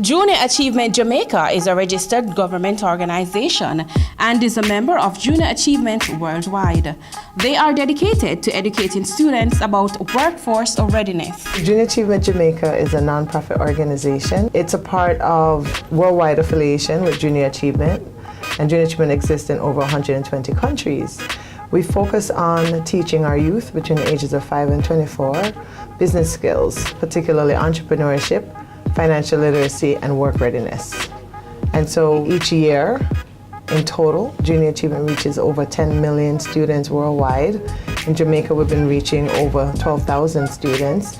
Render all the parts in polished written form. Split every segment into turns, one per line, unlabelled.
Junior Achievement Jamaica is a registered government organization and is a member of Junior Achievement Worldwide. They are dedicated to educating students about workforce readiness.
Junior Achievement Jamaica is a non-profit organization. It's a part of worldwide affiliation with Junior Achievement, and Junior Achievement exists in over 120 countries. We focus on teaching our youth between the ages of 5 and 24 business skills, particularly entrepreneurship, financial literacy, and work readiness. And so each year, in total, Junior Achievement reaches over 10 million students worldwide. In Jamaica, we've been reaching over 12,000 students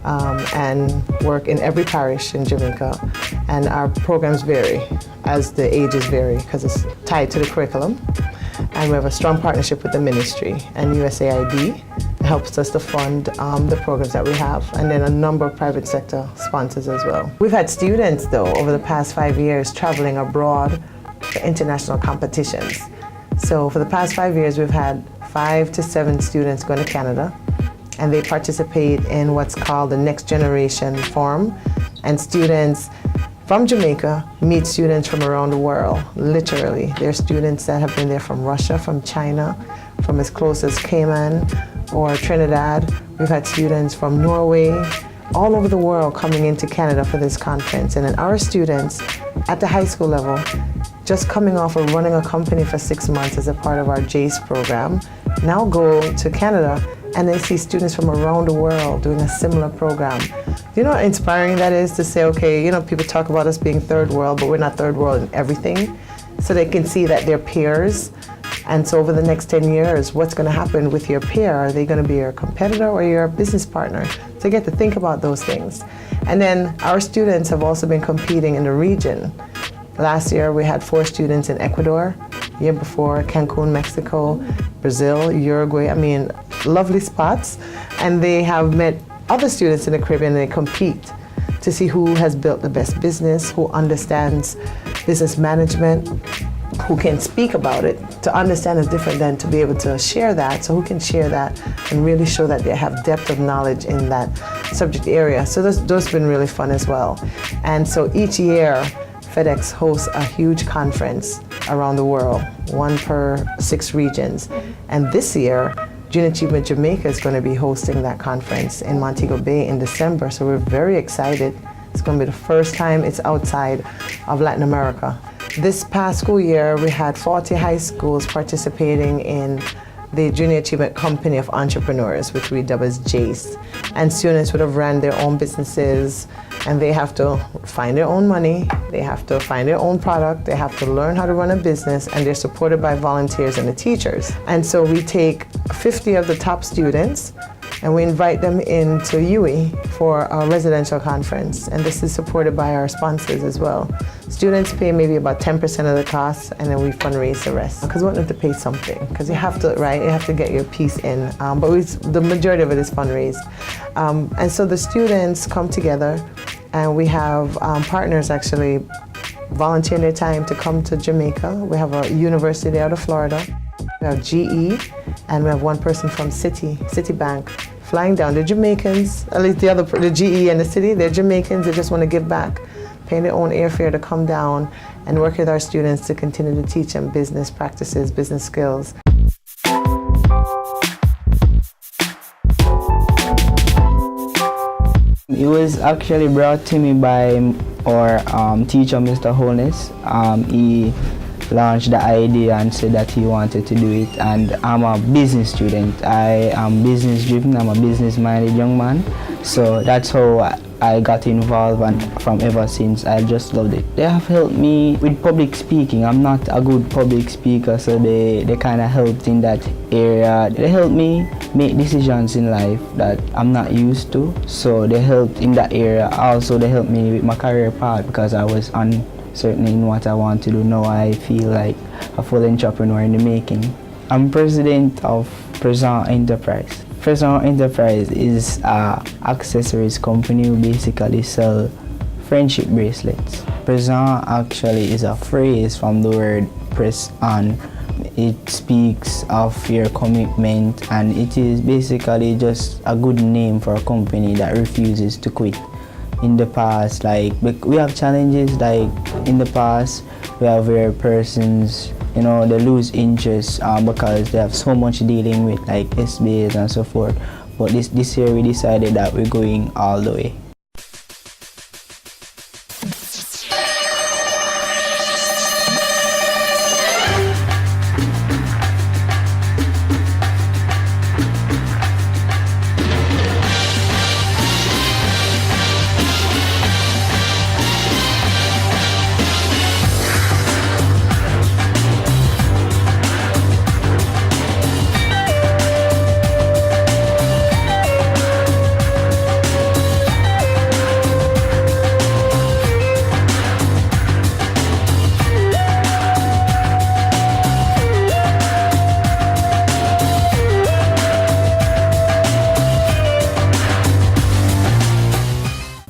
and work in every parish in Jamaica. And our programs vary as the ages vary because it's tied to the curriculum. And we have a strong partnership with the ministry, and USAID helps us to fund the programs that we have, and then a number of private sector sponsors as well. We've had students, though, over the past 5 years traveling abroad for international competitions. So for the past 5 years, we've had 5 to 7 students going to Canada, and they participate in what's called the Next Generation Forum, and students from Jamaica meet students from around the world, literally. There are students that have been there from Russia, from China, from as close as Cayman or Trinidad. We've had students from Norway, all over the world coming into Canada for this conference. And then our students at the high school level, just coming off of running a company for 6 months as a part of our JACE program, now go to Canada and they see students from around the world doing a similar program. You know how inspiring that is to say, okay, you know, people talk about us being third world, but we're not third world in everything. So they can see that they're peers. And so over the next 10 years, what's going to happen with your peer? Are they going to be your competitor or your business partner? So you get to think about those things. And then our students have also been competing in the region. Last year, we had 4 students in Ecuador. Year before, Cancun, Mexico, Brazil, Uruguay. I mean, lovely spots. And they have met other students in the Caribbean, and they compete to see who has built the best business, who understands business management, who can speak about it. To understand is different than to be able to share that. So who can share that and really show that they have depth of knowledge in that subject area. So those have been really fun as well. And so each year, FedEx hosts a huge conference around the world, 1 per 6 regions. And this year, Junior Achievement Jamaica is going to be hosting that conference in Montego Bay in December, so we're very excited. It's going to be the first time it's outside of Latin America. This past school year, we had 40 high schools participating in the Junior Achievement Company of Entrepreneurs, which we dub as JACE. And students would have ran their own businesses, and they have to find their own money, they have to find their own product, they have to learn how to run a business, and they're supported by volunteers and the teachers. And so we take 50 of the top students and we invite them into UE for a residential conference. And this is supported by our sponsors as well. Students pay maybe about 10% of the cost, and then we fundraise the rest. Because we want them to pay something, because you have to, right? You have to get your piece in. The majority of it is fundraised. And so the students come together, and we have partners actually volunteering their time to come to Jamaica. We have a university out of Florida. We have GE, and we have 1 person from Citibank flying down. They're Jamaicans, at least the GE and the City, they're Jamaicans. They just want to give back, paying their own airfare to come down and work with our students to continue to teach them business practices, business skills.
It was actually brought to me by our teacher, Mr. Holness. He launched the idea and said that he wanted to do it, and I'm a business student. I am business driven, I'm a business minded young man, so that's how I got involved, and from ever since I just loved it. They have helped me with public speaking. I'm not a good public speaker, so they kind of helped in that area. They helped me make decisions in life that I'm not used to, so they helped in that area. Also, they helped me with my career path because I was uncertain in what I want to do. Now I feel like a full entrepreneur in the making. I'm president of Present Enterprise. Present Enterprise is an accessories company who basically sell friendship bracelets. Present actually is a phrase from the word press on. It speaks of your commitment, and it is basically just a good name for a company that refuses to quit. in the past. Like we have challenges like in the past we have where persons, you know, they lose interest because they have so much dealing with like SBAs and so forth. But this year we decided that we're going all the way.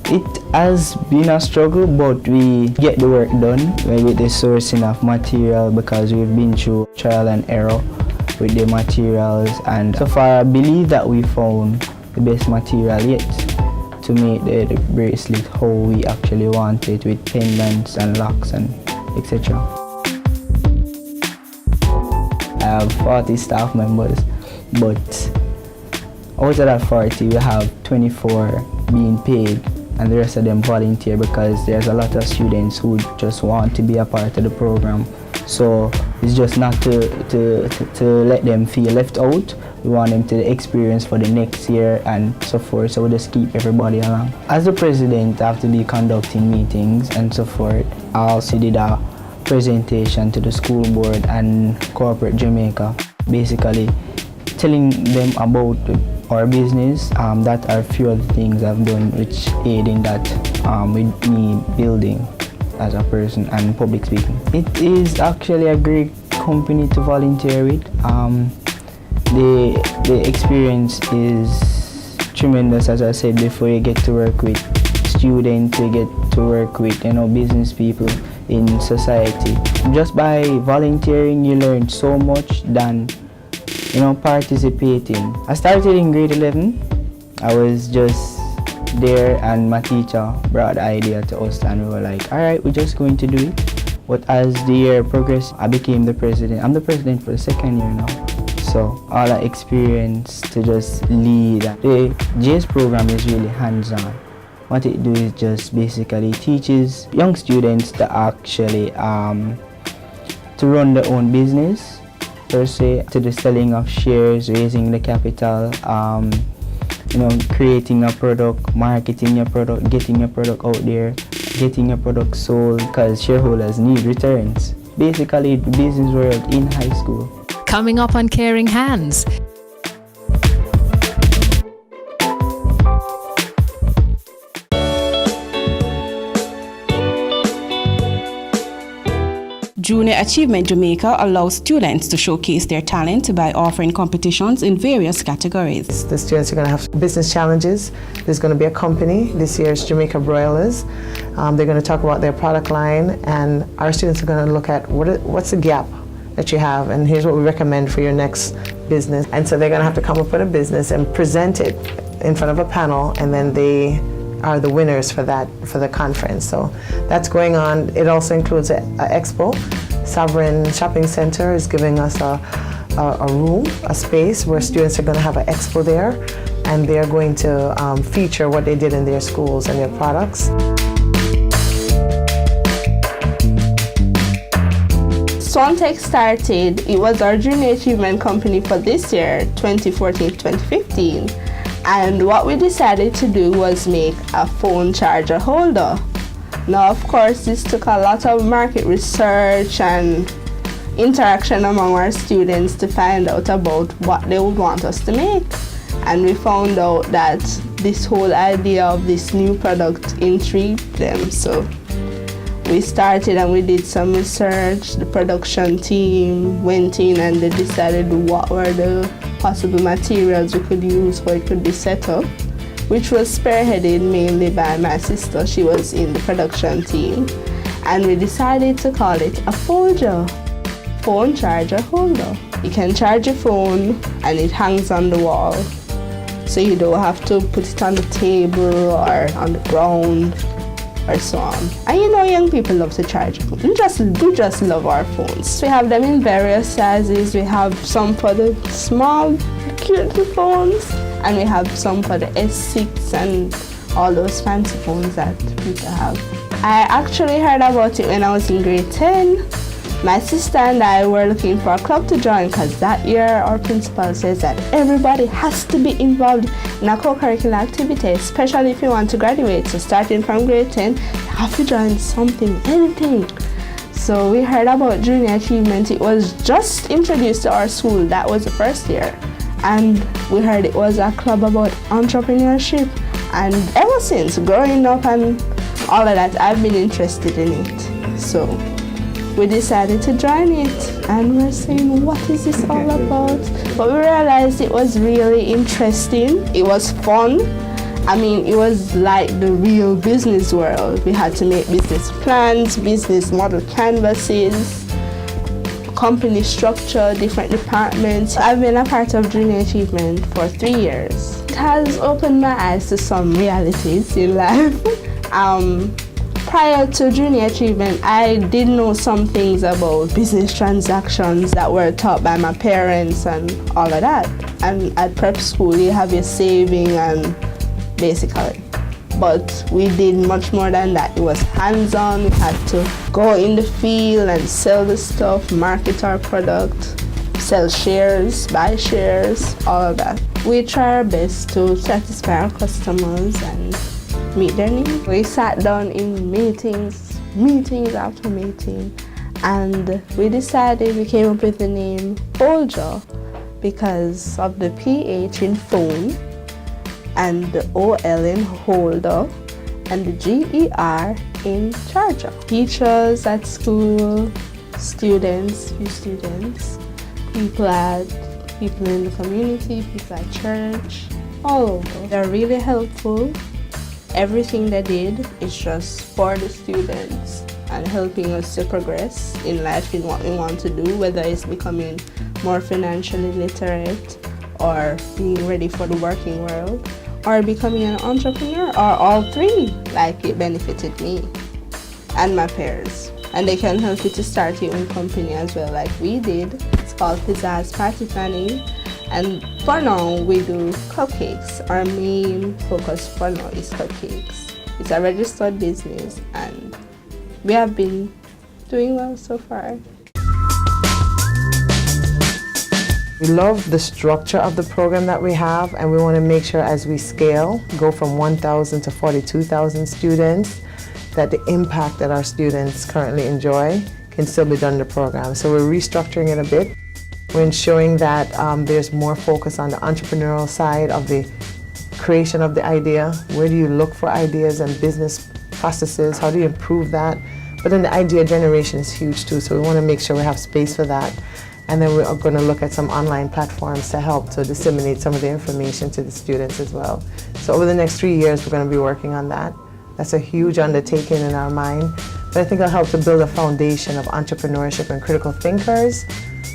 It has been a struggle, but we get the work done with the sourcing of material because we've been through trial and error with the materials, and so far I believe that we found the best material yet to make the bracelet how we actually want it, with pendants and locks and etc. I have 40 staff members, but out of that 40 we have 24 being paid, and the rest of them volunteer because there's a lot of students who just want to be a part of the program. So it's just not to let them feel left out. We want them to experience for the next year and so forth, so we just keep everybody along. As the president, I have to be conducting meetings and so forth. I also did a presentation to the school board and corporate Jamaica, basically telling them about our business. That are a few of the things I've done which aid in that with me building as a person and public speaking. It is actually a great company to volunteer with. The experience is tremendous. As I said before, you get to work with students, you get to work with, you know, business people in society. Just by volunteering you learn so much than, you know, participating. I started in grade 11. I was just there and my teacher brought the idea to us and we were like, alright, we're just going to do it. But as the year progressed, I became the president. I'm the president for the second year now. So all that experience to just lead. The JS program is really hands-on. What it do is just basically teaches young students to actually to run their own business, per se, to the selling of shares, raising the capital, you know, creating a product, marketing your product, getting your product out there, getting your product sold, because shareholders need returns. Basically, the business world in high school.
Coming up on Caring Hands.
Junior Achievement Jamaica allows students to showcase their talent by offering competitions in various categories.
The students are going to have business challenges. There's going to be a company. This year's Jamaica Broilers. They're going to talk about their product line, and our students are going to look at what's the gap that you have, and here's what we recommend for your next business. And so they're going to have to come up with a business and present it in front of a panel, and then they are the winners for the conference. So that's going on. It also includes an expo. Sovereign Shopping Center is giving us a room, a space where students are going to have an expo there, and they're going to feature what they did in their schools and their products.
Swantex started, it was our junior achievement company for this year, 2014-2015. And what we decided to do was make a phone charger holder. Now, of course, this took a lot of market research and interaction among our students to find out about what they would want us to make. And we found out that this whole idea of this new product intrigued them. So we started and we did some research. The production team went in and they decided what were the possible materials we could use for it could be set up, which was spearheaded mainly by my sister. She was in the production team. And we decided to call it a Folger, phone charger holder. You can charge your phone and it hangs on the wall. so you don't have to put it on the table or on the ground or so on. And you know, young people love to charge. We just love our phones. We have them in various sizes. We have some for the small, cute little phones, and we have some for the S6 and all those fancy phones that people have. I actually heard about it when I was in grade 10. My sister and I were looking for a club to join because that year our principal says that everybody has to be involved in a co-curricular activity, especially if you want to graduate. So starting from grade 10, you have to join something, anything. So we heard about Junior Achievement. It was just introduced to our school. That was the first year. And we heard it was a club about entrepreneurship. And ever since, growing up and all of that, I've been interested in it. So we decided to join it, and we're saying, what is this all about? But we realized it was really interesting. It was fun. I mean, it was like the real business world. We had to make business plans, business model canvases, company structure, different departments. I've been a part of Junior Achievement for 3 years. It has opened my eyes to some realities in life. Prior to Junior Achievement, I did know some things about business transactions that were taught by my parents and all of that. And at prep school, you have your saving and basically. But we did much more than that. It was hands-on. We had to go in the field and sell the stuff, market our product, sell shares, buy shares, all of that. We try our best to satisfy our customers and meet their needs. We sat down in meetings after meeting, and we decided, we came up with the name Folger because of the PH in phone and the OL in holder and the GER in charger. Teachers at school, students, people in the community, people at church, all over. They're really helpful. Everything they did is just for the students and helping us to progress in life in what we want to do, whether it's becoming more financially literate or being ready for the working world or becoming an entrepreneur, or all three, like it benefited me and my peers. And they can help you to start your own company as well, like we did. It's called Pizzazz Party Planning. And for now, we do cupcakes. Our main focus for now is cupcakes. It's a registered business, and we have been doing well so far.
We love the structure of the program that we have, and we want to make sure as we scale, go from 1,000 to 42,000 students, that the impact that our students currently enjoy can still be done in the program. So we're restructuring it a bit. We're ensuring that there's more focus on the entrepreneurial side of the creation of the idea. Where do you look for ideas and business processes? How do you improve that? But then the idea generation is huge too, so we want to make sure we have space for that. And then we're going to look at some online platforms to help to disseminate some of the information to the students as well. So over the next 3 years, we're going to be working on that. That's a huge undertaking in our mind, but I think it'll help to build a foundation of entrepreneurship and critical thinkers,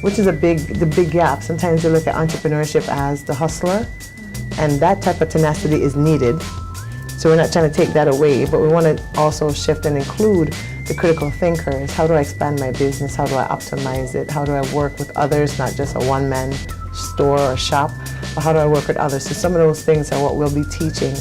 which is the big gap. Sometimes you look at entrepreneurship as the hustler, and that type of tenacity is needed. So we're not trying to take that away, but we want to also shift and include the critical thinkers. How do I expand my business? How do I optimize it? How do I work with others, not just a one-man store or shop, but how do I work with others? So some of those things are what we'll be teaching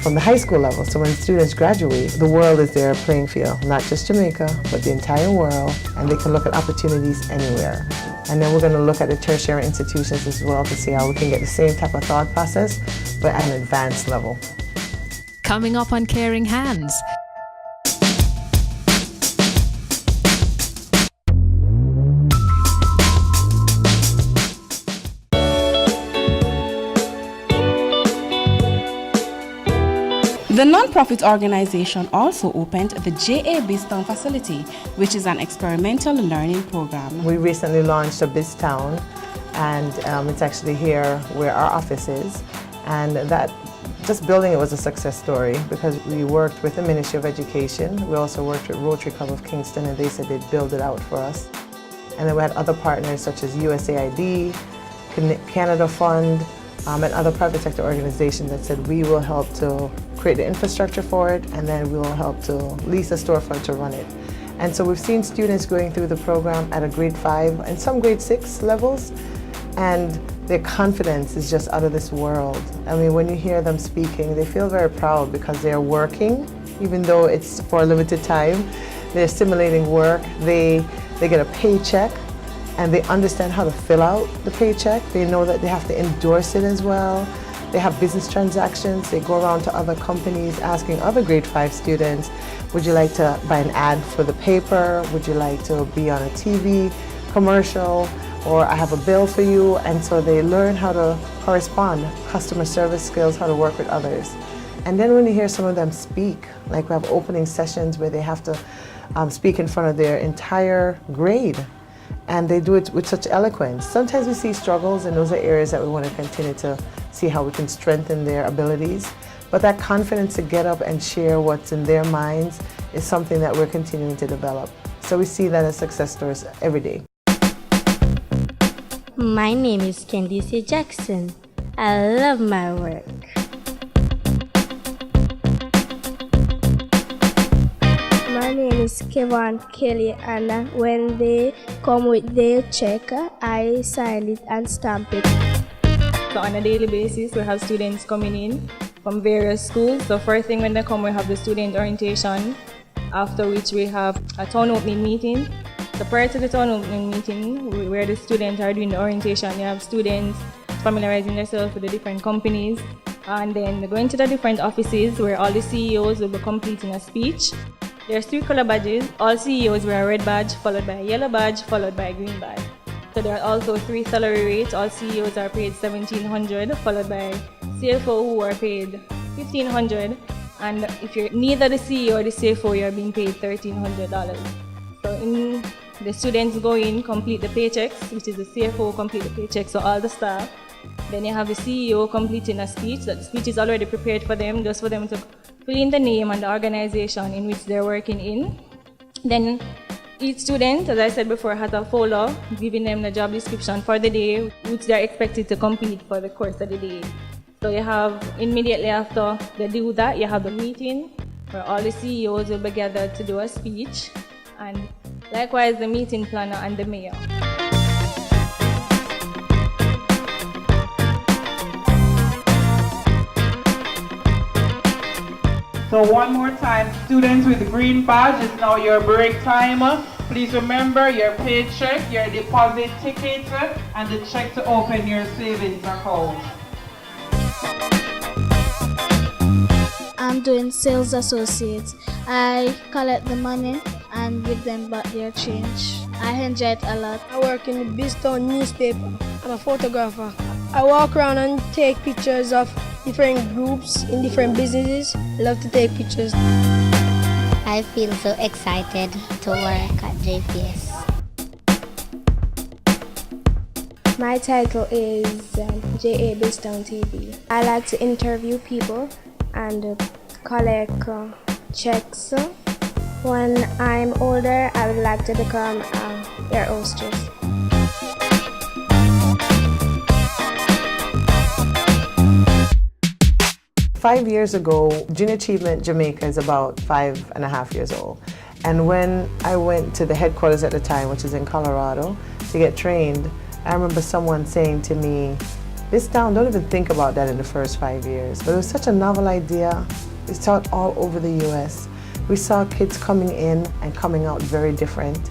from the high school level. So when students graduate, the world is their playing field, not just Jamaica, but the entire world, and they can look at opportunities anywhere. And then we're going to look at the tertiary institutions as well to see how we can get the same type of thought process, but at an advanced level.
Coming up on Caring Hands.
The non-profit organization also opened the JA BizTown facility, which is an experimental learning program.
We recently launched a BizTown, and it's actually here where our office is. And that, just building it was a success story because we worked with the Ministry of Education. We also worked with Rotary Club of Kingston, and they said they'd build it out for us. And then we had other partners such as USAID, Canada Fund, and other private sector organizations that said we will help to create the infrastructure for it, and then we will help to lease a storefront to run it. And so we've seen students going through the program at a grade 5 and some grade 6 levels, and their confidence is just out of this world. I mean, when you hear them speaking, they feel very proud because they're working, even though it's for a limited time. They're simulating work, they get a paycheck, and they understand how to fill out the paycheck. They know that they have to endorse it as well. They have business transactions. They go around to other companies asking other grade 5 students, would you like to buy an ad for the paper? Would you like to be on a TV commercial? Or I have a bill for you. And so they learn how to correspond, customer service skills, how to work with others. And then when you hear some of them speak, like we have opening sessions where they have to speak in front of their entire grade, and they do it with such eloquence. Sometimes we see struggles, and those are areas that we want to continue to see how we can strengthen their abilities. But that confidence to get up and share what's in their minds is something that we're continuing to develop. So we see that as success stories every day.
My name is Candice Jackson. I love my work.
My name is Kevin Kelly, and when they come with their check, I sign it and stamp it.
So on a daily basis, we have students coming in from various schools. So first thing when they come, we have the student orientation, after which we have a town opening meeting. So prior to the town opening meeting, where the students are doing the orientation, you have students familiarizing themselves with the different companies, and then going to the different offices where all the CEOs will be completing a speech. There's 3 color badges. All CEOs wear a red badge, followed by a yellow badge, followed by a green badge. So there are also 3 salary rates. All CEOs are paid $1,700, followed by CFO who are paid $1,500. And if you're neither the CEO or the CFO, you're being paid $1,300. So the students go in, complete the paychecks, which is the CFO complete the paychecks, so all the staff. Then you have the CEO completing a speech. That speech is already prepared for them, just for them to fill in the name and the organization in which they're working in. Then each student, as I said before, has a folder giving them the job description for the day, which they're expected to complete for the course of the day. So you have, immediately after they do that, you have the meeting where all the CEOs will be gathered to do a speech, and likewise the meeting planner and the mayor.
So one more time, students with the green badge, it's now your break time. Please remember your paycheck, your deposit ticket, and the check to open your savings account.
I'm doing sales associates. I collect the money and give them back their change. I enjoy it a lot.
I work in the Biztown newspaper. I'm a photographer. I walk around and take pictures of different groups in different businesses. I love to take pictures.
I feel so excited to work at JPS.
My title is JA Biztown TV. I like to interview people and collect checks. When I'm older, I would like to become an air hostess.
Five years ago, Junior Achievement Jamaica is about 5.5 years old. And when I went to the headquarters at the time, which is in Colorado, to get trained, I remember someone saying to me, this town, don't even think about that in the first 5 years. But it was such a novel idea. It's taught all over the US. We saw kids coming in and coming out very different,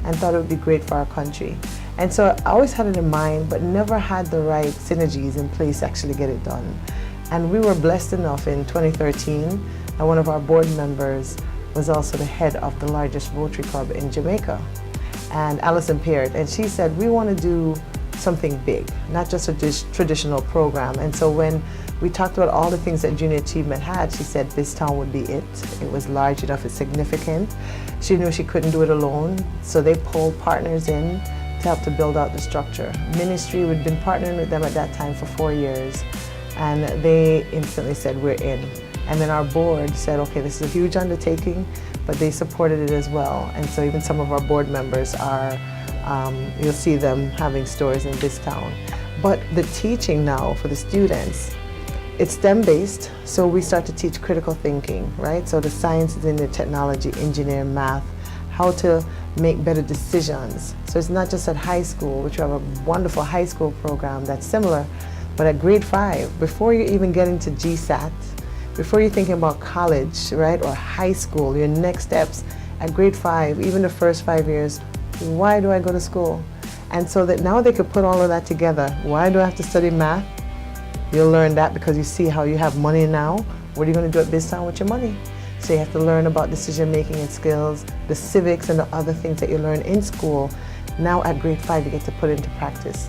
and thought it would be great for our country. And so I always had it in mind, but never had the right synergies in place to actually get it done. And we were blessed enough in 2013, and one of our board members was also the head of the largest Rotary Club in Jamaica, and Alison Peart. And she said, we want to do something big, not just a traditional program. And so when we talked about all the things that Junior Achievement had, she said this town would be it. It was large enough, it's significant. She knew she couldn't do it alone, so they pulled partners in to help to build out the structure. Ministry, we'd been partnering with them at that time for 4 years, and they instantly said, we're in. And then our board said, okay, this is a huge undertaking, but they supported it as well. And so even some of our board members are, you'll see them having stores in this town. But the teaching now for the students, it's STEM-based, so we start to teach critical thinking, right? So the sciences in the technology, engineering, math, how to make better decisions. So it's not just at high school, which we have a wonderful high school program that's similar, but at grade 5, before you even get into GSAT, before you're thinking about college, right, or high school, your next steps, at grade 5, even the first 5 years, why do I go to school? And so that now they could put all of that together. Why do I have to study math? You'll learn that because you see how you have money now. What are you going to do at BizTown with your money? So you have to learn about decision making and skills, the civics and the other things that you learn in school. Now at grade 5 you get to put it into practice.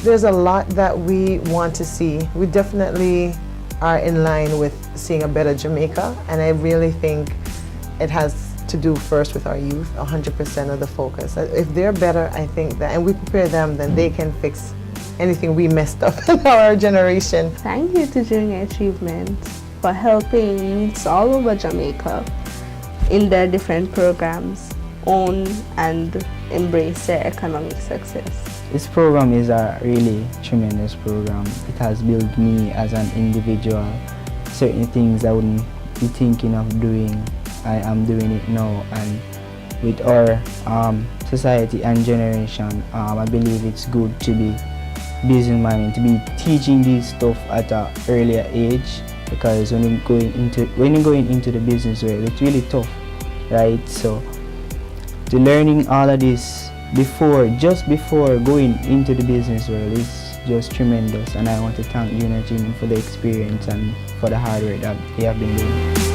There's a lot that we want to see. We definitely are in line with seeing a better Jamaica, and I really think it has to do first with our youth, 100% of the focus. If they're better, I think that, and we prepare them, then they can fix anything we messed up in our generation.
Thank you to Junior Achievement for helping youths all over Jamaica in their different programs own and embrace their economic success.
This program is a really tremendous program. It has built me as an individual. Certain things I wouldn't be thinking of doing, I am doing it now, and with our society and generation, I believe it's good to be businessman, to be teaching this stuff at an earlier age, because when you're going into the business world, it's really tough, right? So to learning all of this just before going into the business world is just tremendous, and I want to thank Junior Achievement for the experience and for the hard work that they have been doing.